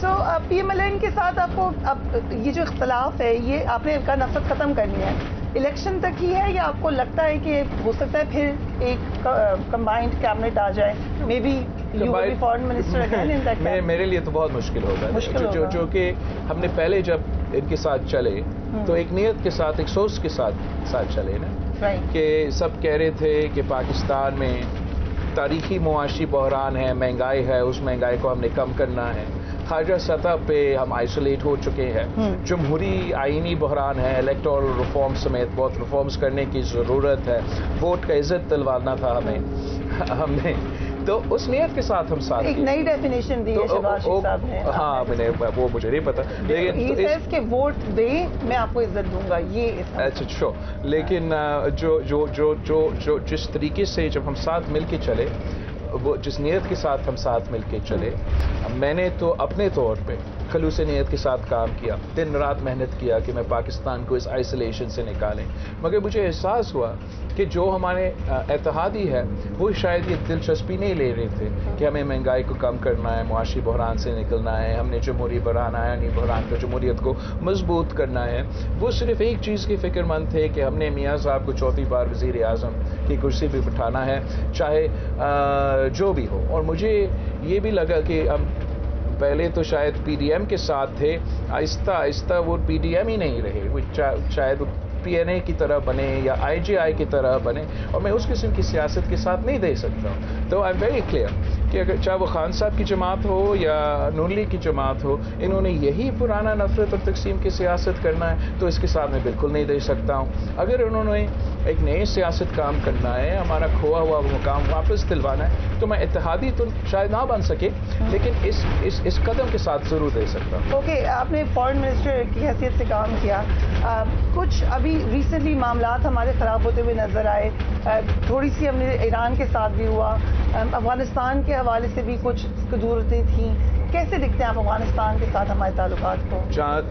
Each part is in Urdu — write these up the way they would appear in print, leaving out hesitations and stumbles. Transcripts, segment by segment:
سو PMLN کے ساتھ آپ کو اب یہ جو اختلاف ہے یہ آپ نے کا نفرت ختم کرنی ہے الیکشن تک ہی ہے یا آپ کو لگتا ہے کہ ہو سکتا ہے پھر ایک کمبائنڈ کیبنٹ آ جائے may be you will be foreign minister again in that? میرے لیے تو بہت مشکل ہوگا جو کہ ہم نے پہلے جب ان کے ساتھ چلے تو ایک نیت کے ساتھ ایک سوچ کے ساتھ چلے نا کہ سب کہہ رہے تھے کہ پاکستان میں تاریخی معاشی بحران ہے مہنگائی ہے اس مہنگائی کو ہم نے کم کرنا ہے خارجہ سطح پہ ہم آئسولیٹ ہو چکے ہیں جمہوری آئینی بحران ہے الیکٹورل ریفارم سمیت بہت ریفارمز کرنے کی ضرورت ہے ووٹ کا عزت دلوانا تھا ہم نے تو اس نیت کے ساتھ ہم ساتھ ایک نئی ڈیفینیشن دی ہے شہباز شریف صاحب نے. ہاں میں نے وہ مجھے نہیں پتا لیکن کہ ووٹ دے میں آپ کو عزت دوں گا یہ اچھا شو لیکن جو جس طریقے سے جب ہم ساتھ مل کے چلے وہ جس نیت کے ساتھ ہم ساتھ مل کے چلے میں نے تو اپنے طور پہ خلوص نیت کے ساتھ کام کیا دن رات محنت کیا کہ میں پاکستان کو اس آئسولیشن سے نکالیں مگر مجھے احساس ہوا کہ جو ہمارے اتحادی ہے وہ شاید یہ دلچسپی نہیں لے رہے تھے کہ ہمیں مہنگائی کو کم کرنا ہے معاشی بحران سے نکلنا ہے ہم نے جمہوری بحران آئینی بحران کو جمہوریت کو مضبوط کرنا ہے وہ صرف ایک چیز کی فکر مند تھے کہ ہم نے میاں صاحب کو چوتھی بار وزیر اعظم کی کرسی پہ بٹھانا ہے چاہے جو بھی ہو اور مجھے یہ بھی لگا کہ ہم پہلے تو شاید PDM کے ساتھ تھے آہستہ آہستہ وہ PDM ہی نہیں رہے وہ شاید PNA کی طرح بنے یا IGI کی طرح بنے اور میں اس قسم کی سیاست کے ساتھ نہیں دے سکتا ہوں تو آئی ایم ویری کلیئر کہ اگر چاہے وہ خان صاحب کی جماعت ہو یا نون لیگ کی جماعت ہو انہوں نے یہی پرانا نفرت اور تقسیم کی سیاست کرنا ہے تو اس کے ساتھ میں بالکل نہیں دے سکتا ہوں اگر انہوں نے ایک نئی سیاست کام کرنا ہے ہمارا کھویا ہوا مقام واپس دلوانا ہے تو میں اتحادی تو شاید نہ بن سکے لیکن اس قدم کے ساتھ ضرور دے سکتا ہوں. اوکے آپ نے فارن منسٹر کی حیثیت سے کام کیا کچھ ابھی ریسنٹلی معاملات ہمارے خراب ہوتے ہوئے نظر آئے تھوڑی سی ہم نے ایران کے ساتھ بھی ہوا افغانستان کے حوالے سے بھی کچھ قدورتیں تھیں کیسے دکھتے ہیں آپ افغانستان کے ساتھ ہمارے تعلقات کو؟ جہاں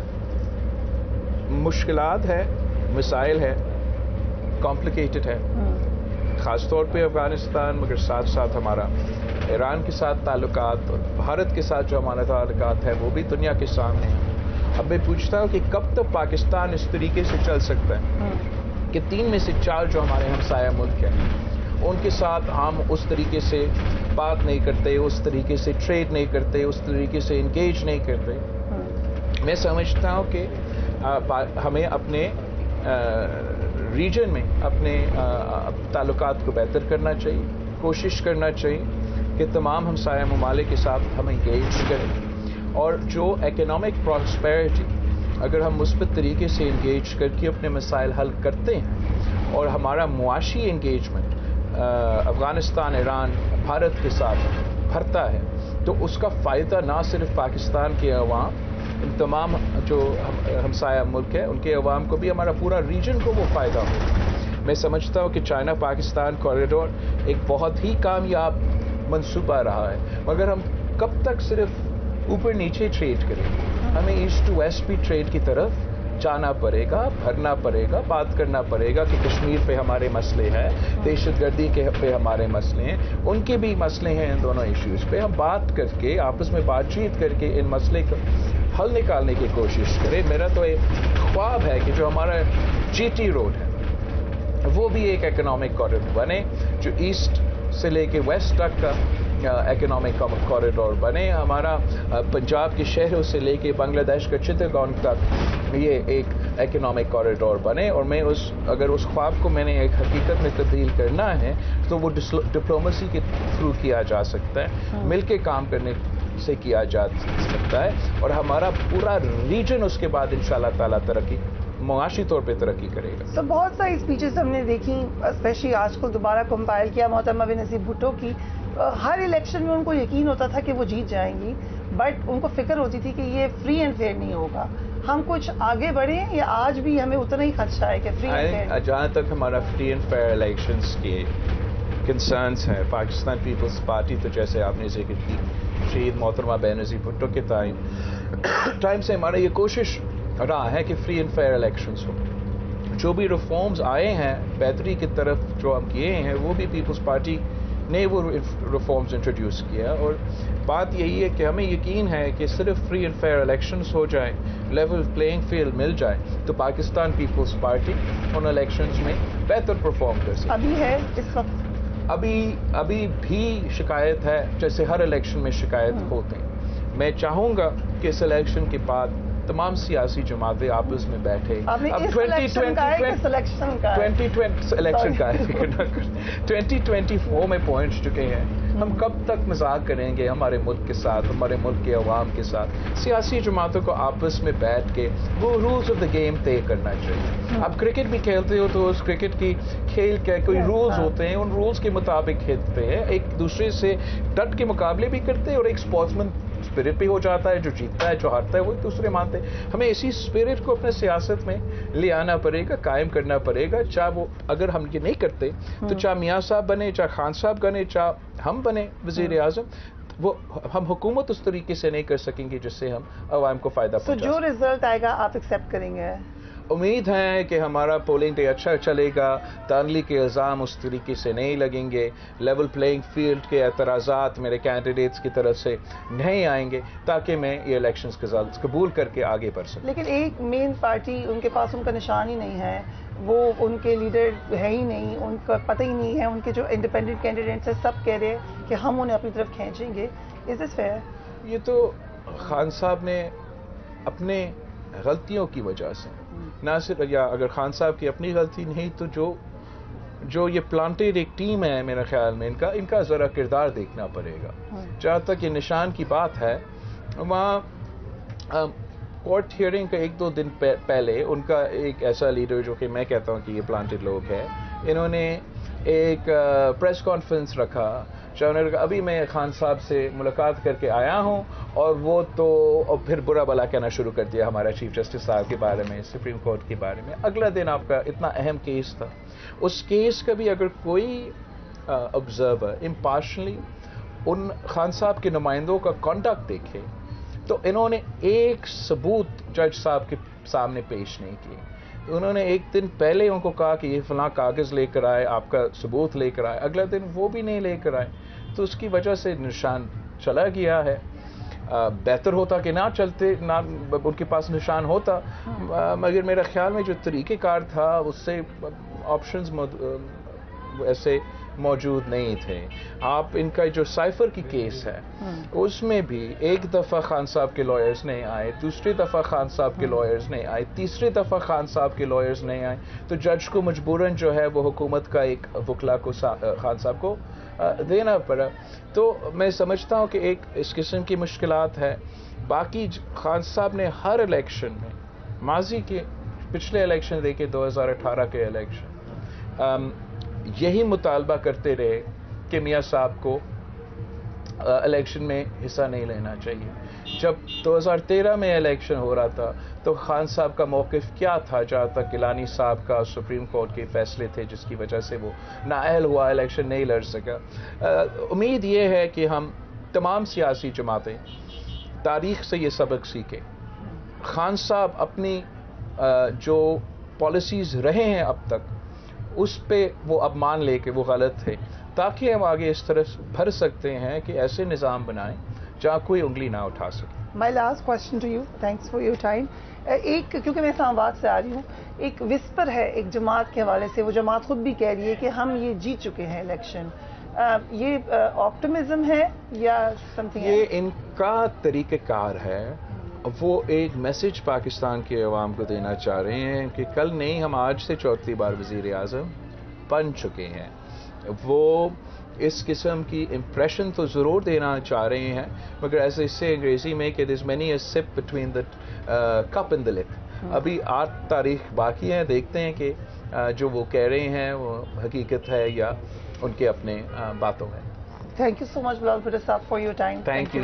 مشکلات ہے مسائل ہے کمپلیکیٹڈ ہے خاص طور پہ افغانستان مگر ساتھ ساتھ ہمارا ایران کے ساتھ تعلقات اور بھارت کے ساتھ جو ہمارے تعلقات ہیں وہ بھی دنیا کے سامنے ہیں. اب میں پوچھتا ہوں کہ کب تک پاکستان اس طریقے سے چل سکتا ہے کہ 3 میں سے 4 جو ہمارے ہمسایہ ملک ہیں ان کے ساتھ ہم اس طریقے سے بات نہیں کرتے اس طریقے سے ٹریڈ نہیں کرتے اس طریقے سے انگیج نہیں کرتے. میں سمجھتا ہوں کہ ہمیں اپنے ریجن میں اپنے تعلقات کو بہتر کرنا چاہیے کوشش کرنا چاہیے کہ تمام ہمسایہ ممالک کے ساتھ ہم انگیج کریں اور جو اکنامک پراسپیرٹی اگر ہم مثبت طریقے سے انگیج کر کے اپنے مسائل حل کرتے ہیں اور ہمارا معاشی انگیجمنٹ افغانستان ایران بھارت کے ساتھ بھرتا ہے تو اس کا فائدہ نہ صرف پاکستان کے عوام ان تمام جو ہمسایہ ملک ہیں ان کے عوام کو بھی ہمارا پورا ریجن کو وہ فائدہ ہوگا. میں سمجھتا ہوں کہ چائنا پاکستان کوریڈور ایک بہت ہی کامیاب منصوبہ رہا ہے مگر ہم کب تک صرف اوپر نیچے ٹریڈ کریں ہمیں ایسٹ ٹو ویسٹ بھی ٹریڈ کی طرف جانا پڑے گا بھرنا پڑے گا بات کرنا پڑے گا کہ کشمیر پہ ہمارے مسئلے ہیں دہشت گردی کے پہ ہمارے مسئلے ہیں ان کے بھی مسئلے ہیں ان دونوں ایشوز پہ ہم بات کر کے آپس میں بات چیت کر کے ان مسئلے کا حل نکالنے کی کوشش کریں. میرا تو ایک خواب ہے کہ جو ہمارا GT روڈ ہے وہ بھی ایک اکنامک کوریڈور بنے جو ایسٹ سے لے کے ویسٹ تک کا اکنامک کوریڈور بنے ہمارا پنجاب کے شہروں سے لے کے بنگلہ دیش کا چٹاگانگ تک یہ ایک اکنامک کوریڈور بنے اور میں اگر اس خواب کو میں نے ایک حقیقت میں تبدیل کرنا ہے تو وہ ڈپلومسی کے تھرو کیا جا سکتا ہے مل کے کام کرنے سے کیا جا سکتا ہے اور ہمارا پورا ریجن اس کے بعد انشاءاللہ تعالیٰ ترقی معاشی طور پہ ترقی کرے گا. تو بہت ساری اسپیچز ہم نے دیکھی اسپیشلی آج کو دوبارہ کمپائل کیا محترمہ بینظیر بھٹو کی ہر الیکشن میں ان کو یقین ہوتا تھا کہ وہ جیت جائیں گی بٹ ان کو فکر ہوتی تھی کہ یہ فری اینڈ فیئر نہیں ہوگا ہم کچھ آگے بڑھیں یا آج بھی ہمیں اتنا ہی خدشہ ہے کہ فری اینڈ فیئر جہاں تک ہمارا فری اینڈ فیئر الیکشنز کے کنسرنس ہیں پاکستان پیپلز پارٹی تو جیسے آپ نے ذکر کی شہید محترمہ بینظیر بھٹو کے ٹائم سے ہمارا یہ کوشش رہا ہے کہ فری اینڈ فیئر الیکشنز ہو جو بھی ریفارمز آئے ہیں بہتری کی طرف جو ہم کیے ہیں وہ بھی پیپلز پارٹی نے وہ ریفارمز انٹروڈیوس کیا. اور بات یہی ہے کہ ہمیں یقین ہے کہ صرف فری اینڈ فیئر الیکشنز ہو جائیں, لیول پلینگ فیلڈ مل جائے, تو پاکستان پیپلز پارٹی ان الیکشنز میں بہتر پرفارم کر سکے. ابھی ہے اس وقت ابھی بھی شکایت ہے, جیسے ہر الیکشن میں شکایت ہوتے ہیں. میں چاہوں گا کہ اس الیکشن کے بعد تمام سیاسی جماعتیں آپس میں بیٹھے. اب 2024 میں پہنچ چکے ہیں. ہم کب تک مذاق کریں گے ہمارے ملک کے ساتھ, ہمارے ملک کے عوام کے ساتھ؟ سیاسی جماعتوں کو آپس میں بیٹھ کے وہ رولز آف دا گیم طے کرنا چاہیے. آپ کرکٹ بھی کھیلتے ہو تو اس کرکٹ کی کھیل کے کوئی رولز ہوتے ہیں, ان رولز کے مطابق کھیلتے ہیں, ایک دوسرے سے ڈٹ کے مقابلے بھی کرتے ہیں, اور ایک اسپورٹسمین اسپرٹ بھی ہو جاتا ہے, جو جیتتا ہے جو ہارتا ہے وہ ایک دوسرے مانتے ہیں. ہمیں اسی اسپرٹ کو اپنے سیاست میں لے آنا پڑے گا, قائم کرنا پڑے گا. چاہے وہ اگر ہم یہ نہیں کرتے تو چاہے میاں صاحب بنے, چاہے خان صاحب بنے, چاہے ہم بنے وزیر اعظم, وہ ہم حکومت اس طریقے سے نہیں کر سکیں گے جس سے ہم عوام کو فائدہ پہنچا سکیں. جو رزلٹ آئے گا آپ ایکسیپٹ کریں گے؟ امید ہے کہ ہمارا پولنگ ڈے اچھا چلے گا, دھاندلی کے الزام اس طریقے سے نہیں لگیں گے, لیول پلینگ فیلڈ کے اعتراضات میرے کینڈیڈیٹس کی طرف سے نہیں آئیں گے, تاکہ میں یہ الیکشنز کے ریزلٹس قبول کر کے آگے بڑھ سکوں. لیکن ایک مین پارٹی ان کے پاس ان کا نشان ہی نہیں ہے, وہ ان کے لیڈر ہے ہی نہیں, ان کا پتہ ہی نہیں ہے. ان کے جو انڈیپینڈنٹ کینڈیڈیٹس ہیں سب کہہ رہے ہیں کہ ہم انہیں اپنی طرف کھینچیں گے. از دس فیئر؟ یہ تو خان صاحب نے اپنے غلطیوں کی وجہ سے, نہ صرف, یا اگر خان صاحب کی اپنی غلطی نہیں تو جو یہ پلانٹیڈ ایک ٹیم ہے, میرے خیال میں ان کا ذرا کردار دیکھنا پڑے گا. جہاں تک یہ نشان کی بات ہے, وہاں کورٹ ہیئرنگ کا 1-2 دن پہلے ان کا ایک ایسا لیڈر جو کہ میں کہتا ہوں کہ یہ پلانٹیڈ لوگ ہے, انہوں نے ایک پریس کانفرنس رکھا. ابھی میں خان صاحب سے ملاقات کر کے آیا ہوں, اور وہ تو پھر برا بلا کہنا شروع کر دیا ہمارا چیف جسٹس صاحب کے بارے میں, سپریم کورٹ کے بارے میں. اگلا دن آپ کا اتنا اہم کیس تھا, اس کیس کا بھی اگر کوئی آبزرور امپارشلی ان خان صاحب کے نمائندوں کا کانڈکٹ دیکھے تو انہوں نے ایک ثبوت جج صاحب کے سامنے پیش نہیں کیے. انہوں نے ایک دن پہلے ان کو کہا کہ یہ فلاں کاغذ لے کر آئے, آپ کا ثبوت لے کر آئے, اگلا دن وہ بھی نہیں لے کر آئے. تو اس کی وجہ سے نشان چلا گیا ہے. بہتر ہوتا کہ نہ چلتے, نہ ان کے پاس نشان ہوتا, مگر میرے خیال میں جو طریقہ کار تھا اس سے آپشنز ایسے موجود نہیں تھے. آپ ان کا جو سائفر کی کیس ہے اس میں بھی ایک دفعہ خان صاحب کے لائرز نہیں آئے, دوسری دفعہ خان صاحب کے لائرز نہیں آئے, تیسری دفعہ خان صاحب کے لائرز نہیں آئے, تو جج کو مجبوراً جو ہے وہ حکومت کا ایک وکلا کو خان صاحب کو دینا پڑا. تو میں سمجھتا ہوں کہ ایک اس قسم کی مشکلات ہے. باقی خان صاحب نے ہر الیکشن میں, ماضی کے پچھلے الیکشن دیکھے 2018 کے الیکشن, یہی مطالبہ کرتے رہے کہ میاں صاحب کو الیکشن میں حصہ نہیں لینا چاہیے. جب 2013 میں الیکشن ہو رہا تھا تو خان صاحب کا موقف کیا تھا؟ جہاں تک گیلانی صاحب کا سپریم کورٹ کے فیصلے تھے جس کی وجہ سے وہ نااہل ہوا, الیکشن نہیں لڑ سکا. امید یہ ہے کہ ہم تمام سیاسی جماعتیں تاریخ سے یہ سبق سیکھیں. خان صاحب اپنی جو پالیسیز رہے ہیں اب تک اس پہ وہ اب مان لے کہ وہ غلط تھے, تاکہ ہم آگے اس طرح بڑھ سکتے ہیں کہ ایسے نظام بنائیں جہاں کوئی انگلی نہ اٹھا سکے. My last question to you, thanks for your time. ایک, کیونکہ میں اسلام آباد سے آ رہی ہوں, ایک وسپر ہے ایک جماعت کے حوالے سے, وہ جماعت خود بھی کہہ رہی ہے کہ ہم یہ جیت چکے ہیں الیکشن. یہ آپٹمزم ہے یا سم تھنگ؟ یہ ان کا طریقہ کار ہے. وہ ایک میسج پاکستان کے عوام کو دینا چاہ رہے ہیں کہ کل نہیں, ہم آج سے 4تھی بار وزیر اعظم بن چکے ہیں. وہ اس قسم کی امپریشن تو ضرور دینا چاہ رہے ہیں, مگر ایسے اس سے انگریزی میں کہ this many a slip between the cup and the lip. ابھی 8 تاریخ باقی ہیں, دیکھتے ہیں کہ جو وہ کہہ رہے ہیں وہ حقیقت ہے یا ان کے اپنے باتوں میں. تھینک یو سو مچ بلال بھٹو صاحب for your time. Thank you.